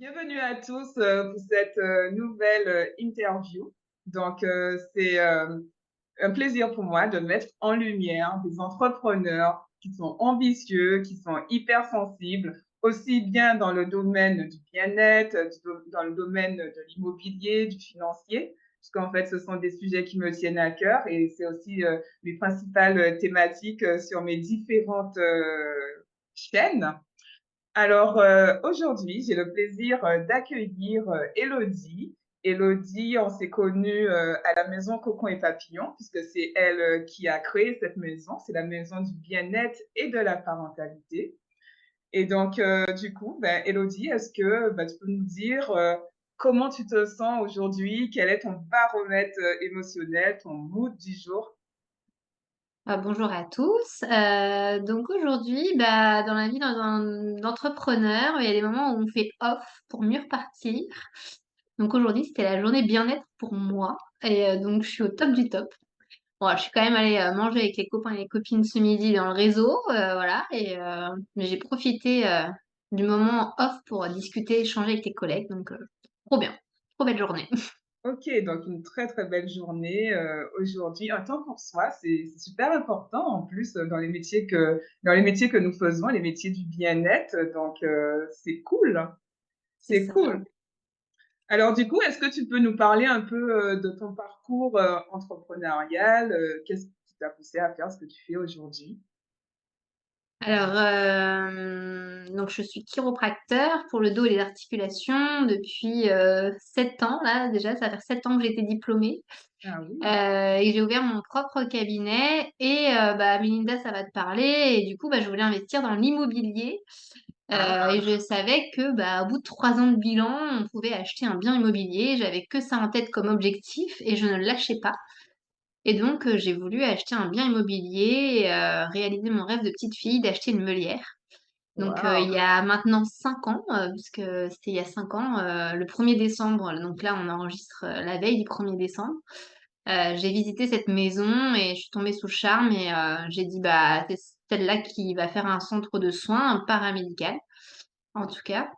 Bienvenue à tous pour cette nouvelle interview. C'est un plaisir pour moi de mettre en lumière des entrepreneurs qui sont ambitieux, qui sont hypersensibles, aussi bien dans le domaine du bien-être, dans le domaine de l'immobilier, du financier, puisqu'en fait, ce sont des sujets qui me tiennent à cœur et c'est aussi mes principales thématiques sur mes différentes chaînes. Alors, aujourd'hui, j'ai le plaisir d'accueillir Élodie. Élodie, on s'est connus à la maison Cocon et Papillon, puisque c'est elle qui a créé cette maison. C'est la maison du bien-être et de la parentalité. Et donc, du coup, ben, Élodie, est-ce que ben, tu peux nous dire comment tu te sens aujourd'hui? Quel est ton baromètre émotionnel, ton mood du jour? Bonjour à tous. Donc aujourd'hui, dans la vie d'un entrepreneur, il y a des moments où on fait off pour mieux repartir. Donc aujourd'hui, c'était la journée bien-être pour moi et donc je suis au top du top. Bon, je suis quand même allée, manger avec les copains et les copines ce midi dans le réseau, voilà mais j'ai profité, du moment off pour discuter, échanger avec les collègues donc trop bien, trop belle journée. Ok, donc une très très belle journée aujourd'hui. Un temps pour soi, c'est super important en plus dans les métiers que nous faisons, les métiers du bien-être. Donc c'est cool, C'est c'est ça. cool. Alors du coup, est-ce que tu peux nous parler un peu de ton parcours entrepreneurial? Qu'est-ce qui t'a poussé à faire ce que tu fais aujourd'hui? Alors, donc je suis chiropracteur pour le dos et les articulations depuis, 7 ans là déjà, ça va faire 7 ans que j'ai été diplômée, Ah oui. et j'ai ouvert mon propre cabinet et Melinda ça va te parler et du coup, je voulais investir dans l'immobilier, et Ah, je savais que, au bout de 3 ans de bilan, on pouvait acheter un bien immobilier. J'avais que ça en tête comme objectif et je ne lâchais pas. Et donc, j'ai voulu acheter un bien immobilier et réaliser mon rêve de petite fille d'acheter une meulière. Donc, il waouh. y a maintenant 5 ans, puisque c'était il y a 5 ans, le 1er décembre, donc là, on enregistre, la veille du 1er décembre. J'ai visité cette maison et je suis tombée sous le charme et j'ai dit: «Bah, c'est celle-là qui va faire un centre de soins, un paramédical», en tout cas.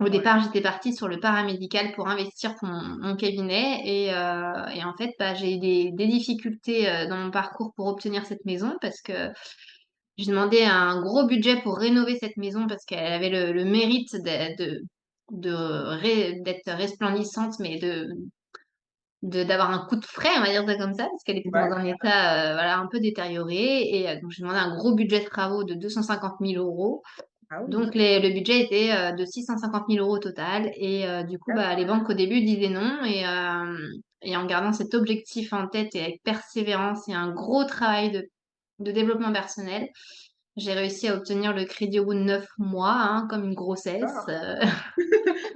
Au Ouais. départ, j'étais partie sur le paramédical pour investir pour mon cabinet et en fait, j'ai eu des difficultés, dans mon parcours pour obtenir cette maison parce que j'ai demandé un gros budget pour rénover cette maison parce qu'elle avait le mérite d'être resplendissante, mais d'avoir un coup de frais, on va dire ça comme ça, parce qu'elle était dans Ouais. un état, voilà, un peu détérioré et donc j'ai demandé un gros budget de travaux de 250 000 €. Ah oui. Donc le budget était, de 650 000 € au total et du coup, les D'accord. banques au début disaient non et en gardant cet objectif en tête et avec persévérance et un gros travail de développement personnel, j'ai réussi à obtenir le crédit au bout de 9 mois, hein, comme une grossesse, D'accord.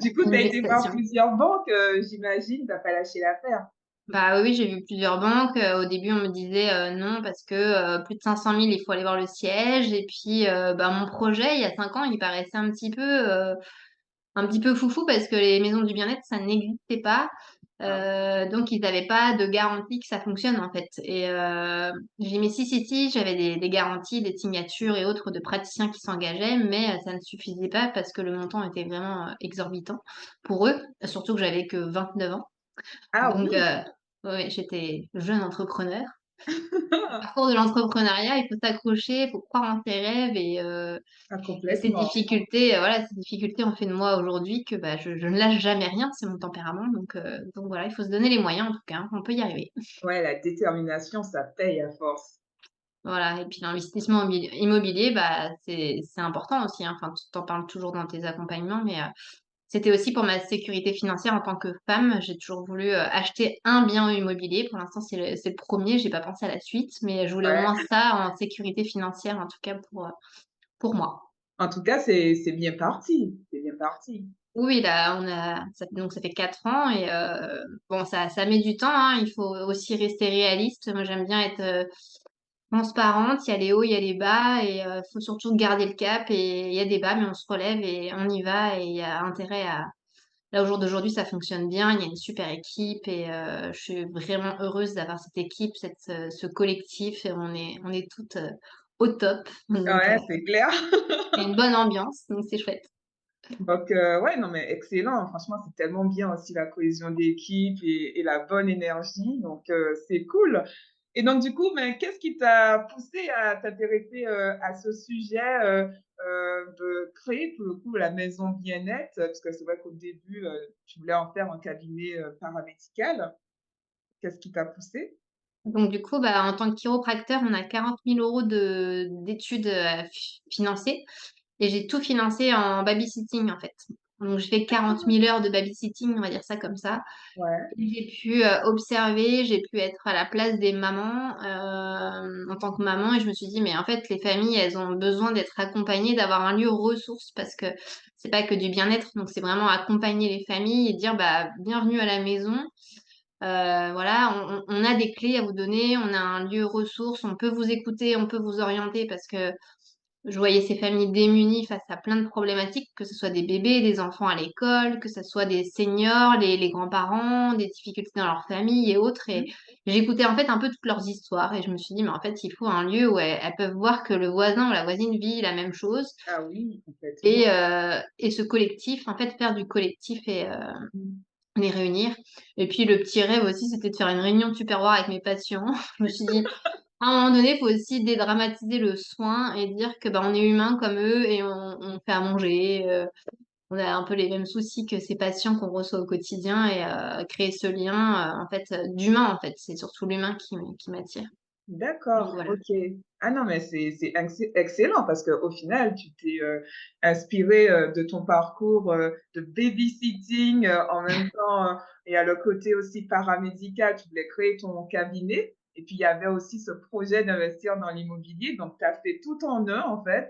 Du coup, tu une as été voir gestation. plusieurs banques, j'imagine, t'as pas lâché l'affaire. Bah, oui, oui, j'ai vu plusieurs banques, au début on me disait, non parce que, plus de 500 000 il faut aller voir le siège et puis, mon projet il y a 5 ans, il paraissait un petit peu foufou parce que les maisons du bien-être, ça n'existait pas, Ah, donc ils avaient pas de garantie que ça fonctionne, en fait et j'ai dit: «Mais si, si, si», j'avais des garanties, des signatures et autres de praticiens qui s'engageaient, mais ça ne suffisait pas parce que le montant était vraiment, exorbitant pour eux, surtout que j'avais que 29 ans. ah Donc oui. ouais, j'étais jeune entrepreneur. Le parcours de l'entrepreneuriat, il faut s'accrocher, il faut croire en ses rêves Ah, et ces complètement. difficultés, voilà, ces difficultés ont fait de moi aujourd'hui que, je ne lâche jamais rien, c'est mon tempérament donc voilà, il faut se donner les moyens en tout cas, hein, on peut y arriver. Ouais, la détermination, ça paye à force. Voilà et puis l'investissement immobilier, c'est important aussi, hein, enfin, tu en parles toujours dans tes accompagnements mais c'était aussi pour ma sécurité financière en tant que femme. J'ai toujours voulu, acheter un bien immobilier. Pour l'instant, c'est le 1er, j'ai pas pensé à la suite, mais je voulais au Ouais. moins ça en sécurité financière, en tout cas pour moi. En tout cas, c'est bien parti. C'est bien parti. Oui, là, ça fait 4 ans et bon, ça met du temps, hein. Il faut aussi rester réaliste. Moi, j'aime bien être, transparente. Il y a les hauts, il y a les bas et faut surtout garder le cap et il y a des bas, mais on se relève et on y va et il y a intérêt à là, au jour d'aujourd'hui, ça fonctionne bien. Il y a une super équipe et je suis vraiment heureuse d'avoir cette équipe, ce collectif et on est toutes, au top. Donc Ouais, c'est clair. il y a une bonne ambiance, donc c'est chouette. Donc ouais, non, mais excellent. Franchement, c'est tellement bien aussi la cohésion d'équipe et la bonne énergie, donc c'est cool. Et donc du coup, mais qu'est-ce qui t'a poussé à t'intéresser, à ce sujet, de créer pour le coup la maison bien-être? Parce que c'est vrai qu'au début, tu voulais en faire un cabinet, paramédical. Qu'est-ce qui t'a poussé? Donc du coup, bah, en tant que chiropracteur, on a 40 000 € d'études, financées et j'ai tout financé en babysitting, en fait. Donc je fais 40 000 heures de babysitting, on va dire ça comme ça. Ouais. Et j'ai pu, observer, j'ai pu être à la place des mamans, en tant que maman et je me suis dit: «Mais en fait, les familles, elles ont besoin d'être accompagnées, d'avoir un lieu ressource» parce que c'est pas que du bien-être, donc c'est vraiment accompagner les familles et dire: «Bah, bienvenue à la maison, voilà, on a des clés à vous donner, on a un lieu ressource, on peut vous écouter, on peut vous orienter» parce que je voyais ces familles démunies face à plein de problématiques, que ce soit des bébés, des enfants à l'école, que ce soit des seniors, les grands-parents, des difficultés dans leur famille et autres et Mmh. j'écoutais en fait un peu toutes leurs histoires et je me suis dit: «Mais en fait, il faut un lieu où elles peuvent voir que le voisin ou la voisine vit la même chose» Ah oui, complètement. et ce collectif, en fait, faire du collectif et Mmh. les réunir et puis le petit rêve aussi, c'était de faire une réunion Tupperware avec mes patients. Je me suis dit: «À un moment donné, il faut aussi dédramatiser le soin et dire que, bah, on est humain comme eux et on fait à manger, on a un peu les mêmes soucis que ces patients qu'on reçoit au quotidien» et créer ce lien, en fait, d'humain, en fait. C'est surtout l'humain qui m'attire. Donc D'accord, voilà. OK. Ah non, mais c'est excellent parce qu'au final, tu t'es, inspirée, de ton parcours, de babysitting, en même temps, il y a le côté aussi paramédical, tu voulais créer ton cabinet et puis il y avait aussi ce projet d'investir dans l'immobilier, donc tu as fait tout en un en fait,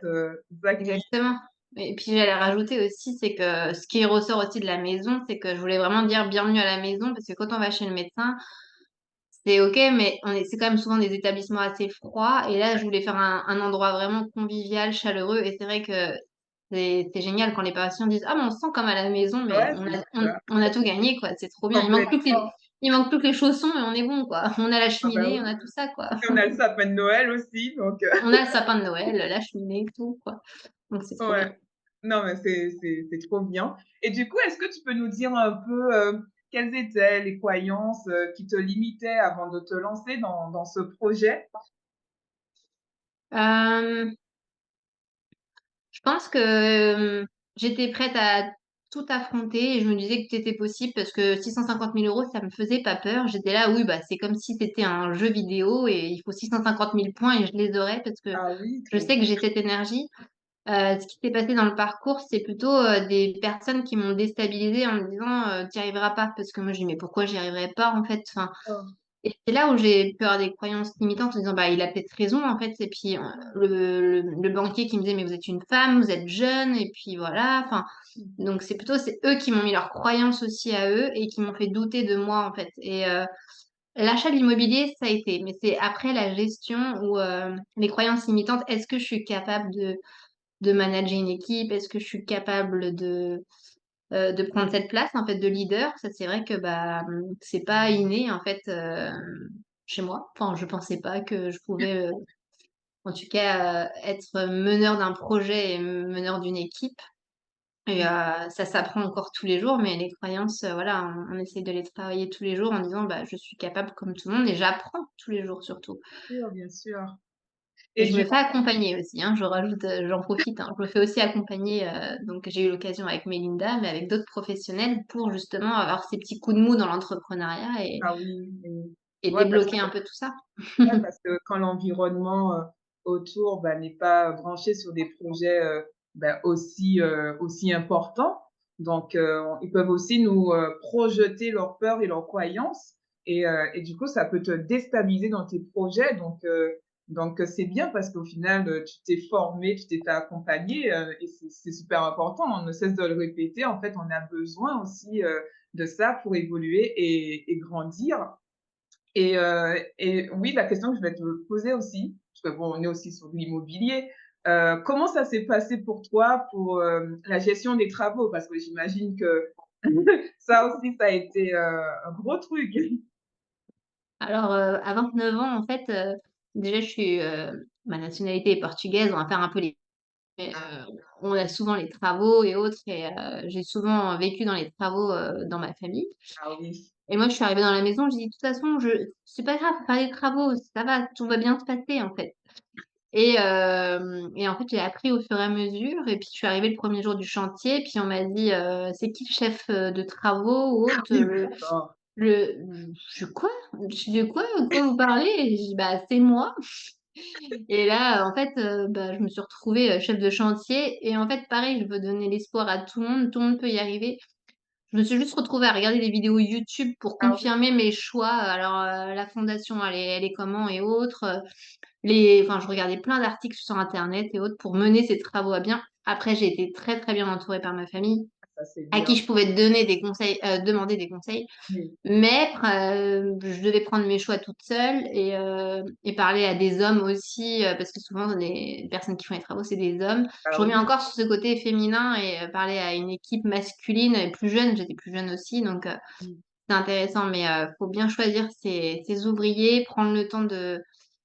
ça qui Exactement et puis j'allais rajouter aussi, c'est que ce qui ressort aussi de la maison, c'est que je voulais vraiment dire: «Bienvenue à la maison» parce que quand on va chez le médecin, c'est OK, mais c'est quand même souvent des établissements assez froids et là, je voulais faire un endroit vraiment convivial, chaleureux et c'est vrai que c'est génial quand les patients disent: «Ah mais on se sent comme à la maison», mais ouais, on c'est a on ça, on a tout gagné quoi, c'est trop bien. complètement. Il manque plus que les chaussons et on est bon quoi. On a la Ah bah cheminée, oui, on a tout ça quoi. et on a le sapin de Noël aussi, donc On a le sapin de Noël, la cheminée, tout quoi, donc c'est trop bien. ouais. Non, mais c'est trop bien et du coup, est-ce que tu peux nous dire un peu, quelles étaient les croyances, qui te limitaient avant de te lancer dans ce projet? Hem Je pense que, j'étais prête à tout affronter et je me disais que c'était possible parce que 650 000 €, ça me faisait pas peur. J'étais là: «Oui, bah, c'est comme si c'était un jeu vidéo et il faut 650 000 points et je les aurai» parce que Ah oui, je très sais bien. que j'ai cette énergie. Ce qui s'est passé dans le parcours, c'est plutôt, des personnes qui m'ont déstabilisée en me disant: «Tu y arriveras pas» parce que moi je dis: «Mais pourquoi j'y arriverais pas en fait?» enfin Oh, et c'est là où j'ai pu avoir des croyances limitantes en disant: «Bah, il a peut-être raison en fait» et puis, le banquier qui me disait: «Mais vous êtes une femme, vous êtes jeune» et puis voilà, enfin, mmh, donc c'est eux qui m'ont mis leurs croyances aussi à eux et qui m'ont fait douter de moi en fait et l'achat de l'immobilier, ça a été, mais c'est après la gestion où, les croyances limitantes, est-ce que je suis capable de manager une équipe? Est-ce que je suis capable de prendre cette place, en fait, de leader? Ça, c'est vrai que, bah, c'est pas inné, en fait, chez moi. Enfin, je pensais pas que je pouvais, en tout cas, être meneur d'un projet et meneur d'une équipe et mmh, ça s'apprend encore tous les jours, mais les croyances, voilà, on essaie de les travailler tous les jours en disant: «Bah, je suis capable comme tout le monde» et j'apprends tous les jours surtout. bien sûr Et et je du me fais accompagner aussi, hein, je rajoute, j'en profite, hein. Je me fais aussi accompagner, donc j'ai eu l'occasion avec Mélinda, mais avec d'autres professionnels pour justement avoir ces petits coups de mou dans l'entrepreneuriat ah oui, oui. et Ouais, parce débloquer un peu tout ça. ouais, parce que quand l'environnement, autour, bah, n'est pas branché sur des projets, bah, aussi importants, donc ils peuvent aussi nous, projeter leurs peurs et leurs croyances et du coup, ça peut te déstabiliser dans tes projets donc c'est bien parce qu'au final, tu t'es formé, tu t'es fait accompagner, et c'est super important. On ne cesse de le répéter. En fait, on a besoin aussi, de ça pour évoluer et grandir et oui, la question que je vais te poser aussi, parce que bon, on est aussi sur de l'immobilier, comment ça s'est passé pour toi pour, la gestion des travaux? Parce que j'imagine que ça aussi, ça a été, un gros truc. Alors, à 29 ans, en fait, déjà je suis, ma nationalité est portugaise, on va faire un peu les mais, on a souvent les travaux et autres et j'ai souvent vécu dans les travaux, dans ma famille Ah oui. et moi, je suis arrivée dans la maison, j'ai dit: «De toute façon, c'est pas grave, faut faire les travaux, ça va, tout va bien se passer, en fait». Et en fait, j'ai appris au fur et à mesure et puis je suis arrivée le premier jour du chantier, puis on m'a dit: «C'est qui le chef, de travaux ou Ah autre?» oui, d'accord. Je «Quoi?» Je dis: «Quoi? De quoi vous parlez?» Et je dis: «Bah, c'est moi». Et là, en fait, bah, je me suis retrouvée, chef de chantier et en fait, pareil, je veux donner l'espoir à tout le monde peut y arriver. Je me suis juste retrouvée à regarder des vidéos YouTube pour Ah oui, confirmer mes choix. Alors, la fondation, elle est comment et autres, enfin, je regardais plein d'articles sur internet et autres pour mener ces travaux à bien. Après, j'ai été très, très bien entourée par ma famille, ça c'est à qui bien. je pouvais donner des conseils, demander des conseils. Oui. Mais je devais prendre mes choix toute seule et parler à des hommes aussi, parce que souvent les personnes qui font les travaux, c'est des hommes. Je Ah reviens oui. encore sur ce côté féminin et parler à une équipe masculine et plus jeune, j'étais plus jeune aussi donc Mmh. c'est intéressant mais faut bien choisir ses ouvriers, prendre le temps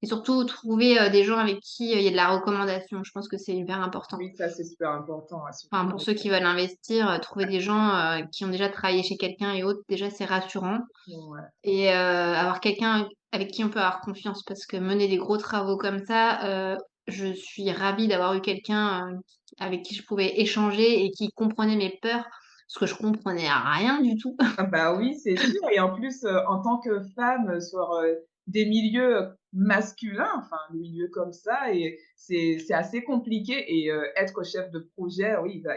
et surtout trouver, des gens avec qui, il y a de la recommandation. Je pense que c'est hyper important. Oui, ça c'est super important, Enfin, surtout pour ceux qui veulent investir, trouver des gens, qui ont déjà travaillé chez quelqu'un et autres, déjà c'est rassurant. ouais. Et avoir quelqu'un avec qui on peut avoir confiance parce que mener des gros travaux comme ça, je suis ravie d'avoir eu quelqu'un, avec qui je pouvais échanger et qui comprenait mes peurs, parce que je comprenais rien du tout. Ah bah oui, c'est sûr et en plus, en tant que femme, sur, des milieux masculins, enfin, des milieux comme ça et c'est assez compliqué et être chef de projet, oui, il va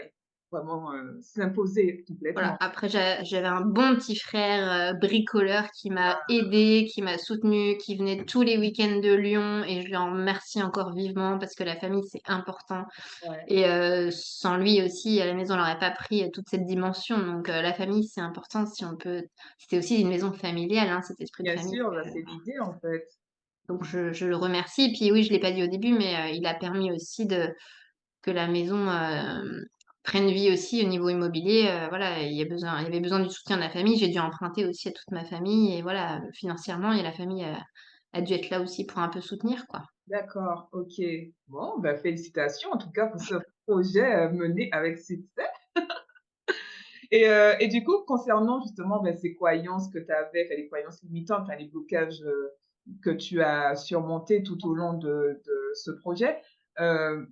vraiment, s'imposer Voilà, complètement. après j'avais un bon petit frère, bricoleur qui m'a Ah aidée, qui m'a soutenue, qui venait tous les week-ends de Lyon et je lui en remercie encore vivement parce que la famille, c'est important. ouais, Et sans lui aussi, à la maison, on n'aurait pas pris, toute cette dimension donc la famille, c'est important si on peut c'était aussi une maison familiale, hein, cet esprit de bien famille, sûr, bah, c'est l'idée en fait. donc je le remercie et puis oui, je l'ai pas dit au début, mais il a permis aussi que la maison, prenne vie aussi au niveau immobilier, voilà, il y avait besoin du soutien de la famille. J'ai dû emprunter aussi à toute ma famille et voilà, financièrement et la famille a dû être là aussi pour un peu soutenir, quoi. D'accord, OK. Bon, bah, félicitations en tout cas pour ce projet, mené avec succès. Et du coup, concernant justement, bah, ces croyances que tu avais, enfin les croyances limitantes, hein, les blocages, que tu as surmontés tout au long de ce projet,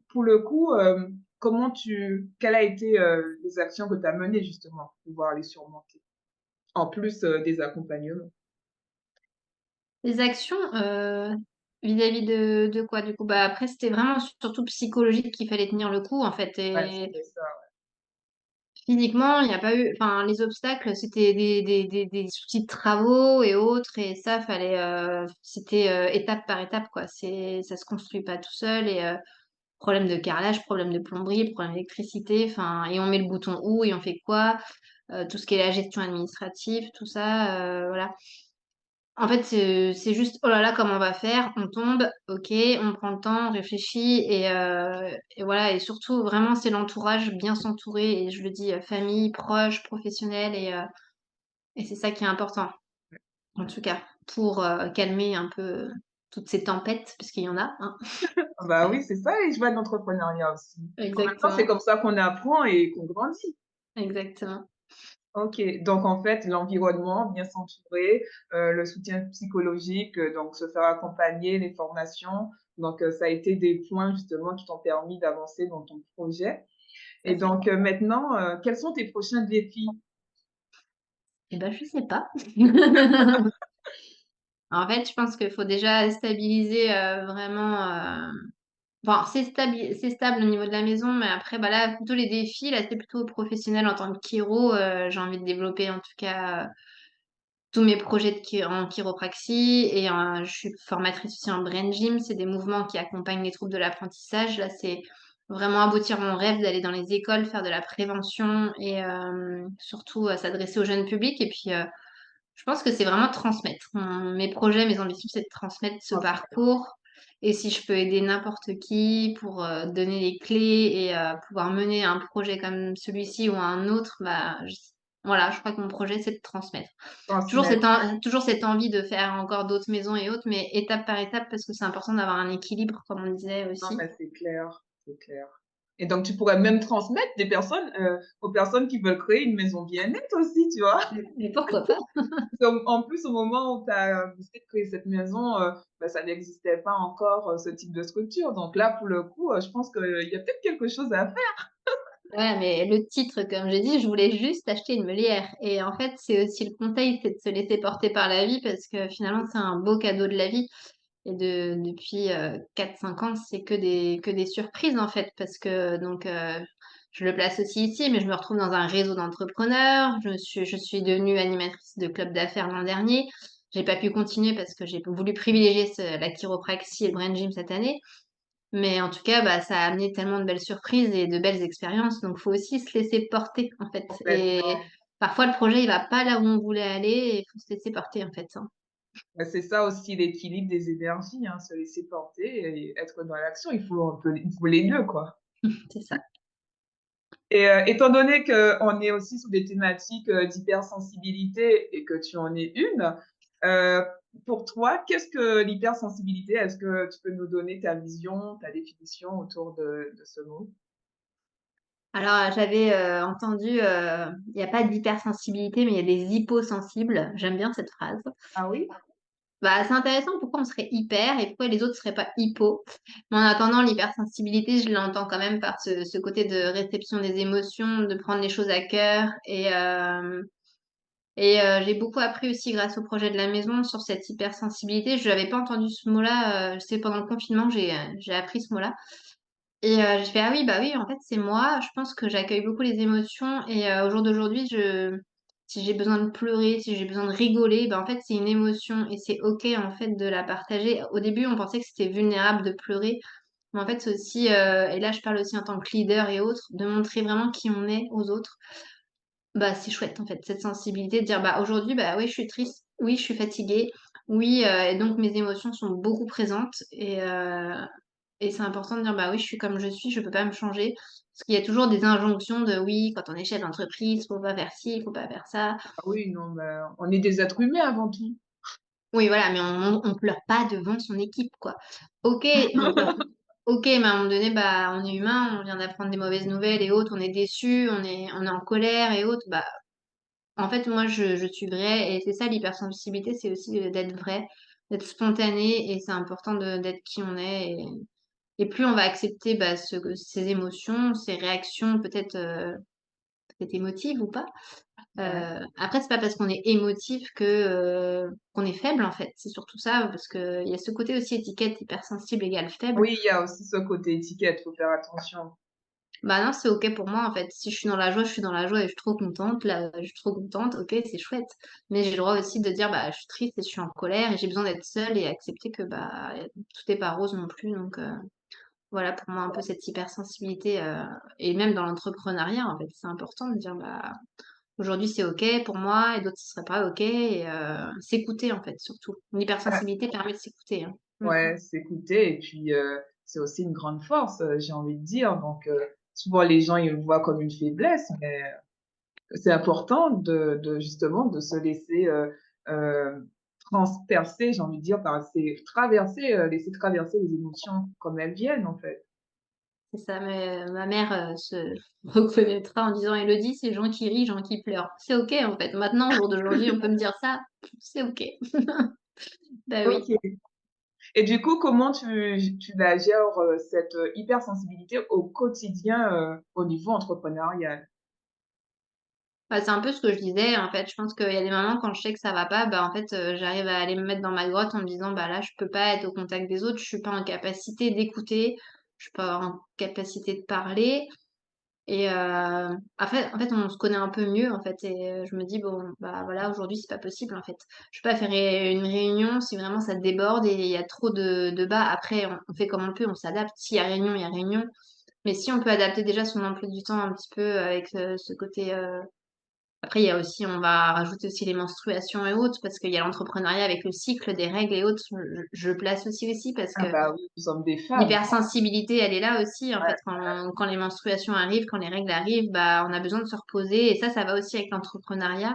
pour le coup, quelles a été, les actions que tu as menées justement pour pouvoir les surmonter? En plus, des accompagnements? Les actions, vis-à-vis de quoi du coup? Bah, après c'était vraiment surtout psychologique qu'il fallait tenir le coup en fait Ouais, et c'était ça, physiquement il y a pas eu enfin les obstacles c'était des soucis de travaux et autres et ça fallait, c'était, étape par étape quoi. Ça se construit pas tout seul et problème de carrelage, problème de plomberie, problème d'électricité, enfin et on met le bouton où et on fait quoi? Tout ce qui est la gestion administrative, tout ça, voilà. En fait, c'est juste: «Oh là là, comment on va faire?» On tombe, OK, on prend le temps, on réfléchit et voilà et surtout vraiment c'est l'entourage, bien s'entourer et je le dis, famille, proches, professionnels et c'est ça qui est important, en tout cas, pour, calmer un peu, toutes ces tempêtes, parce qu'il y en a, hein. Ah bah, oui, c'est ça les joies de l'entrepreneuriat aussi. En même temps, c'est Exactement, comme ça qu'on apprend et qu'on grandit. exactement. OK, donc en fait, l'environnement, bien s'entourer, le soutien psychologique, donc se faire accompagner, les formations, donc ça a été des points justement qui t'ont permis d'avancer dans ton projet Tout à et fait. donc maintenant, quels sont tes prochains défis? Et bah, je sais pas. En fait, je pense qu'il faut déjà stabiliser, vraiment, bon, c'est stable au niveau de la maison, mais après, bah, là, plutôt les défis, là, c'est plutôt professionnel en tant que chiro, j'ai envie de développer en tout cas, tous mes projets en chiropraxie et je suis formatrice aussi en brain gym. C'est des mouvements qui accompagnent les troubles de l'apprentissage. Là, c'est vraiment aboutir mon rêve d'aller dans les écoles, faire de la prévention et surtout, s'adresser au jeune public et puis, je pense que c'est vraiment transmettre. Mes projets, mes ambitions, c'est de transmettre ce Transmettre. parcours et si je peux aider n'importe qui pour, donner les clés et pouvoir mener un projet comme celui-ci ou un autre, bah, voilà, je crois que mon projet, c'est de transmettre. Transmettre. Toujours cette envie de faire encore d'autres maisons et autres, mais étape par étape parce que c'est important d'avoir un équilibre comme on disait Non, aussi. mais c'est clair, c'est clair. Et donc, tu pourrais même transmettre aux personnes qui veulent créer une maison bien-être aussi, tu vois? Mais pourquoi pas? Donc, en plus, au moment où tu as décidé de créer cette maison, bah, ça n'existait pas encore, ce type de structure. Donc là, pour le coup, je pense qu'il y a peut-être quelque chose à faire. Ouais, mais le titre, comme j'ai dit, je voulais juste acheter une meulière et en fait, c'est aussi le conseil, c'est de se laisser porter par la vie parce que finalement, c'est un beau cadeau de la vie et depuis, 4-5 ans, c'est que des surprises, en fait, parce que donc je le place aussi ici, mais je me retrouve dans un réseau d'entrepreneurs. Je suis devenue animatrice de club d'affaires l'an dernier. J'ai pas pu continuer parce que j'ai voulu privilégier la chiropraxie et le brain gym cette année. Mais en tout cas, bah, ça a amené tellement de belles surprises et de belles expériences, donc faut aussi se laisser porter, en fait et Complètement. parfois le projet, il va pas là où on voulait aller et il faut se laisser porter, en fait, hein. Bah, c'est ça aussi l'équilibre des énergies, hein, se laisser porter et être dans l'action. Il faut les 2, quoi. C'est ça. Et étant donné qu'on est aussi sur des thématiques, d'hypersensibilité et que tu en es une, heu, pour toi, qu'est-ce que l'hypersensibilité? Est-ce que tu peux nous donner ta vision, ta définition autour de ce mot? Alors, j'avais, entendu, il y a pas d'hypersensibilité, mais il y a des hyposensibles. J'aime bien cette phrase. Ah oui? Bah, c'est intéressant, pourquoi on serait hyper et pourquoi les autres seraient pas hypo? Mais en attendant, l'hypersensibilité, je l'entends quand même par ce côté de réception des émotions, de prendre les choses à cœur et j'ai beaucoup appris aussi grâce au projet de la maison sur cette hypersensibilité. Je n'avais pas entendu ce mot-là, c'est pendant le confinement que j'ai appris ce mot-là et j'ai fait: «Ah oui, bah oui, en fait, c'est moi». Je pense que j'accueille beaucoup les émotions et au jour d'aujourd'hui, si j'ai besoin de pleurer, si j'ai besoin de rigoler, bah, en fait, c'est une émotion et c'est OK, en fait, de la partager. Au début, on pensait que c'était vulnérable de pleurer, mais en fait, c'est aussi, et là, je parle aussi en tant que leader et autres, de montrer vraiment qui on est aux autres. Bah, c'est chouette en fait, cette sensibilité de dire: «Bah, aujourd'hui, bah, oui, je suis triste, oui, je suis fatiguée, oui, et donc mes émotions sont beaucoup présentes» et c'est important de dire: «Bah, oui, je suis comme je suis, je peux pas me changer». Parce qu'il y a toujours des injonctions de: «Oui, quand on est chef d'entreprise, faut pas faire ci, faut pas faire ça». Ah oui, non, bah, on est des êtres humains avant tout. Oui, voilà, mais on pleure pas devant son équipe, quoi. OK, on pleure OK, mais à un moment donné, bah, on est humain, on vient d'apprendre des mauvaises nouvelles et autres, on est déçu, on est en colère et autres, bah, en fait, moi, je suis vraie et c'est ça l'hypersensibilité, c'est aussi, d'être vrai, d'être spontané et c'est important d'être qui on est et plus on va accepter, bah, ces émotions, ces réactions peut-être émotives ou pas. Ouais. Après c'est pas parce qu'on est émotif qu'on est faible, en fait. C'est surtout ça, parce qu'il y a ce côté aussi étiquette hypersensible égale faible. Oui, il y a aussi ce côté étiquette, faut faire attention. Bah, non, c'est OK pour moi, en fait. Si je suis dans la joie, je suis dans la joie et je suis trop contente. Là, je suis trop contente, OK, c'est chouette. Mais j'ai le droit aussi de dire: «Bah, je suis triste et je suis en colère et j'ai besoin d'être seule» et accepter que, bah, tout est pas rose non plus. Donc voilà, pour moi, un peu cette hypersensibilité, et même dans l'entrepreneuriat, en fait, c'est important de dire: «Bah, aujourd'hui, c'est OK pour moi et d'autres, ce serait pas OK» et s'écouter, en fait, surtout. L'hypersensibilité permet de s'écouter, hein. Mmh. Ouais, s'écouter et puis, c'est aussi une grande force, j'ai envie de dire. Donc, souvent les gens, ils le voient comme une faiblesse, mais c'est important de justement de se laisser, transpercer, j'ai envie de dire, laisser traverser les émotions comme elles viennent, en fait. C'est ça, mais ma mère, se reconnaîtra en disant: «Élodie, c'est gens qui rient, gens qui pleurent». C'est OK, en fait. Maintenant, au jour d'aujourd'hui, on peut me dire ça, c'est OK. Bah oui. OK. Et du coup, comment tu la gères, cette, hypersensibilité au quotidien, au niveau entrepreneurial? Bah, c'est un peu ce que je disais, en fait. Je pense qu'il y a des moments quand je sais que ça va pas, bah, en fait, j'arrive à aller me mettre dans ma grotte en me disant: «Bah, là, je peux pas être au contact des autres, je suis pas en capacité d'écouter, je suis pas en capacité de parler». Et en fait, on se connaît un peu mieux, en fait et je me dis: «Bon, bah, voilà, aujourd'hui, c'est pas possible, en fait. Je peux pas faire une réunion si vraiment ça déborde et il y a trop de débats». Après, on fait comme on peut, on s'adapte. S'il y a réunion, il y a réunion. Mais si on peut adapter déjà son emploi du temps un petit peu avec, ce côté, après il y a aussi on va rajouter aussi les menstruations et autres parce qu'il y a l'entrepreneuriat avec le cycle des règles et autres, je place aussi parce Ah que bah oui, nous sommes des femmes. l'hypersensibilité, elle est là aussi, en fait, quand les menstruations arrivent, quand les règles arrivent, bah, on a besoin de se reposer et ça va aussi avec l'entrepreneuriat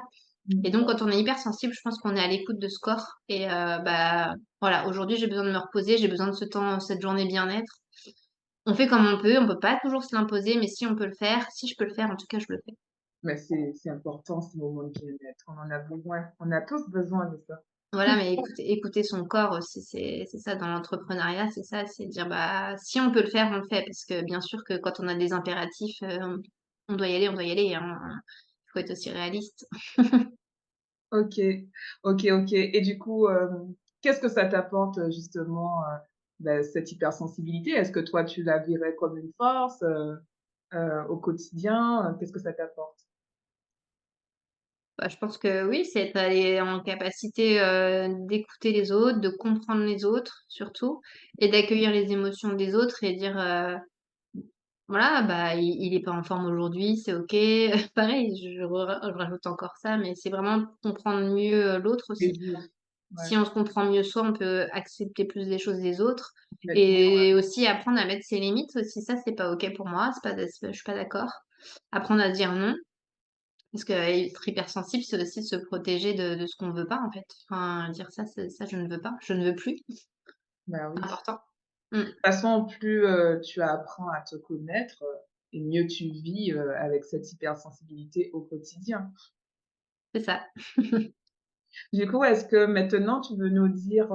et Mmh. donc quand on est hypersensible, je pense qu'on est à l'écoute de ce corps et bah, voilà, aujourd'hui, j'ai besoin de me reposer, j'ai besoin de ce temps, cette journée bien-être. on fait comme on peut pas toujours se l'imposer, mais si on peut le faire, si je peux le faire, en tout cas, je le fais. Mais c'est important ces moments de bien-être. On en a besoin. On a tous besoin de ça. Voilà, mais écouter son corps aussi, c'est ça dans l'entrepreneuriat, c'est ça, c'est dire, bah, si on peut le faire, on le fait. Parce que bien sûr que quand on a des impératifs, on doit y aller, hein. Il faut être aussi réaliste. OK. OK, OK et du coup, qu'est-ce que ça t'apporte, justement, bah, cette hypersensibilité? Est-ce que toi, tu la verrais comme une force, au quotidien? Qu'est-ce que ça t'apporte? Bah, je pense que oui, c'est être allé en capacité, d'écouter les autres, de comprendre les autres surtout et d'accueillir les émotions des autres et dire, voilà, bah, il est pas en forme aujourd'hui, c'est OK. Pareil, je rajoute encore ça, mais c'est vraiment comprendre mieux, l'autre aussi. Plaisir. Ouais, Si on se comprend mieux soi, on peut accepter plus les choses des autres complètement, et aussi apprendre à mettre ses limites aussi. Ça, c'est pas OK pour moi, c'est pas je suis pas d'accord. Apprendre à dire non, parce qu'être hypersensible, c'est aussi se protéger de ce qu'on veut pas, en fait. Enfin, dire ça, ça je ne veux pas, je ne veux plus, bah, oui. c'est De toute important. Mmh, façon, plus, tu apprends à te connaître, et mieux tu vis, avec cette hypersensibilité au quotidien. c'est ça. Du coup, est-ce que maintenant tu veux nous dire,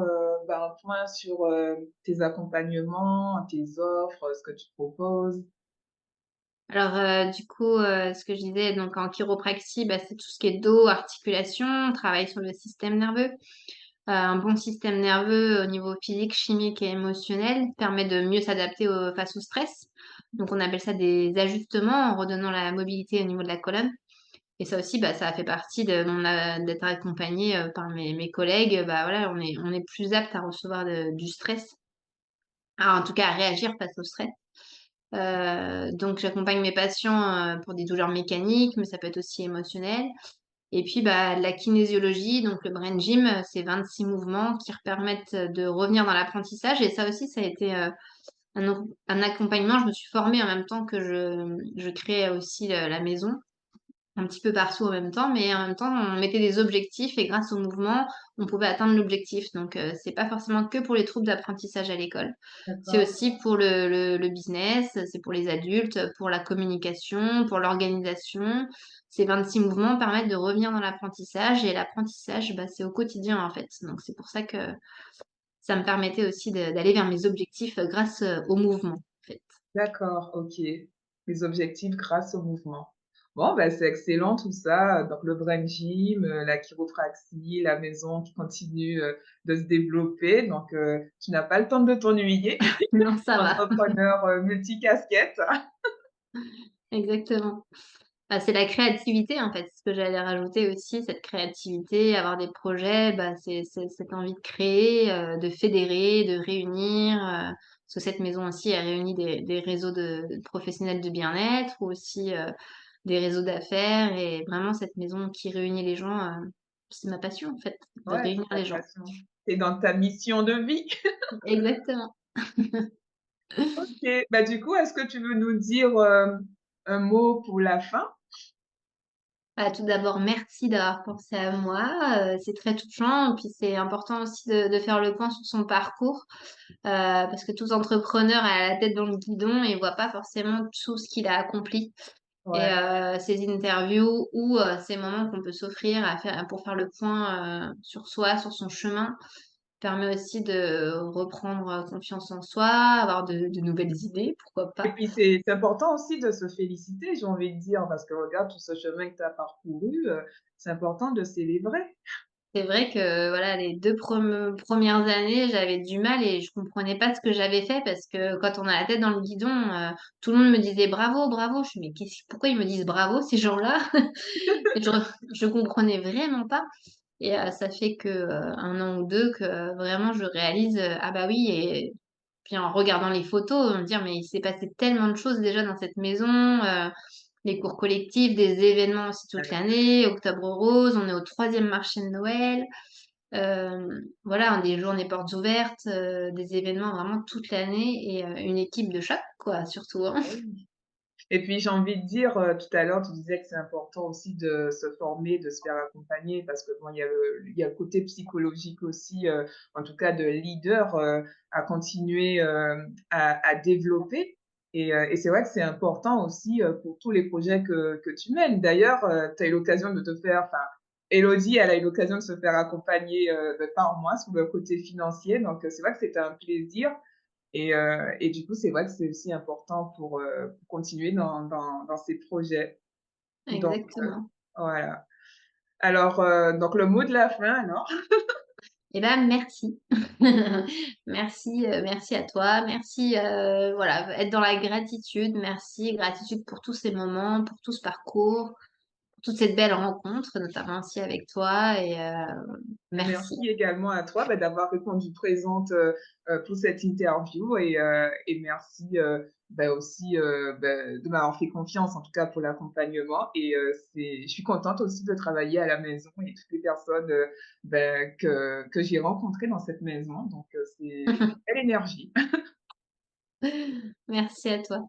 bah, un point sur, tes accompagnements, tes offres, ce que tu proposes? Alors, du coup, ce que je disais donc en chiropraxie, bah, c'est tout ce qui est dos, articulation, on travaille sur le système nerveux. Un bon système nerveux au niveau physique, chimique et émotionnel permet de mieux s'adapter face au stress. Donc on appelle ça des ajustements en redonnant la mobilité au niveau de la colonne et ça aussi, bah, ça fait partie de mon d'être accompagnée, par mes collègues. Bah, voilà, on est plus apte à recevoir du stress, en tout cas à réagir face au stress. Donc j'accompagne mes patients, pour des douleurs mécaniques, mais ça peut être aussi émotionnel. Et puis, bah, la kinésiologie, donc le brain gym, c'est 26 mouvements qui permettent, de revenir dans l'apprentissage et ça aussi, ça a été, un accompagnement. Je me suis formée en même temps que je créais aussi, la maison. Un petit peu partout en même temps, mais en même temps, on mettait des objectifs et grâce au mouvement, on pouvait atteindre l'objectif. Donc, c'est pas forcément que pour les troubles d'apprentissage à l'école. C'est D'accord, aussi pour le business, c'est pour les adultes, pour la communication, pour l'organisation. Ces 26 mouvements permettent de revenir dans l'apprentissage et l'apprentissage, bah, c'est au quotidien, en fait. Donc c'est pour ça que ça me permettait aussi d'aller vers mes objectifs, grâce, au mouvement, en fait. d'accord, OK. Les objectifs grâce au mouvement. Bon, bah, c'est excellent tout ça, donc le brain gym, la chiropraxie, la maison qui continue, de se développer, donc tu n'as pas le temps de t'ennuyer. Non, ça va. Entrepreneur, multicasquette. Exactement. Bah, c'est la créativité, en fait, ce que j'allais rajouter aussi, cette créativité, avoir des projets, bah, c'est cette envie de créer, de fédérer, de réunir, parce que cette maison aussi, elle réunit des réseaux de professionnels de bien-être ou aussi, des réseaux d'affaires et vraiment cette maison qui réunit les gens, c'est ma passion, en fait, de Ouais, réunir c'est ta les gens. passion. C'est dans ta mission de vie. Exactement. OK. Bah, du coup, est-ce que tu veux nous dire, un mot pour la fin? Bah, tout d'abord, merci d'avoir pensé à moi, c'est très touchant et puis c'est important aussi de faire le point sur son parcours, parce que tout entrepreneur a la tête dans le guidon et voit pas forcément tout ce qu'il a accompli et Ouais. ces interviews ou ces moments qu'on peut s'offrir à faire pour faire le point, sur soi, sur son chemin, permet aussi de reprendre, confiance en soi, avoir de nouvelles idées, pourquoi Et pas. puis c'est important aussi de se féliciter, j'ai envie de dire, parce que regarde tout ce chemin que tu as parcouru, c'est important de célébrer. C'est vrai que, voilà, les 2 premières années, j'avais du mal et je comprenais pas ce que j'avais fait parce que quand on a la tête dans le guidon, tout le monde me disait: «Bravo, bravo». Je fais: «Mais pourquoi ils me disent bravo ces gens-là?» et je comprenais vraiment pas et ça fait que, 1 an ou 2 que vraiment je réalise, ah bah oui et puis en regardant les photos, me dire: «Mais il s'est passé tellement de choses déjà dans cette maison», les cours collectifs, des événements aussi toute l'année, Octobre rose, on est au 3e marché de Noël, voilà, des journées portes ouvertes, des événements vraiment toute l'année et une équipe de choc quoi, surtout, hein. Ah oui. Et puis j'ai envie de dire, tout à l'heure, tu disais que c'est important aussi de se former, de se faire accompagner parce que bon, il y a le côté psychologique aussi, en tout cas de leader, à continuer, à développer. Et c'est vrai que c'est important aussi, pour tous les projets que tu mènes. D'ailleurs, tu as eu l'occasion de te faire enfin, Élodie, elle a eu l'occasion de se faire accompagner, par moi sur le côté financier, donc c'est vrai que c'était un plaisir et du coup, c'est vrai que c'est aussi important pour continuer dans ces projets. Donc Exactement. voilà. Alors, donc le mot de la fin alors? Eh ben, merci. Merci, merci à toi. Merci, voilà, être dans la gratitude. Merci, gratitude pour tous ces moments, pour tout ce parcours, pour toute cette belle rencontre, notamment aussi avec toi et merci. Merci également à toi, bah, d'avoir répondu présente, pour cette interview et merci, bah, aussi, bah, de m'avoir fait confiance, en tout cas pour l'accompagnement c'est je suis contente aussi de travailler à la maison et toutes les personnes, bah, que j'ai rencontrées dans cette maison donc c'est une belle énergie. Merci à toi.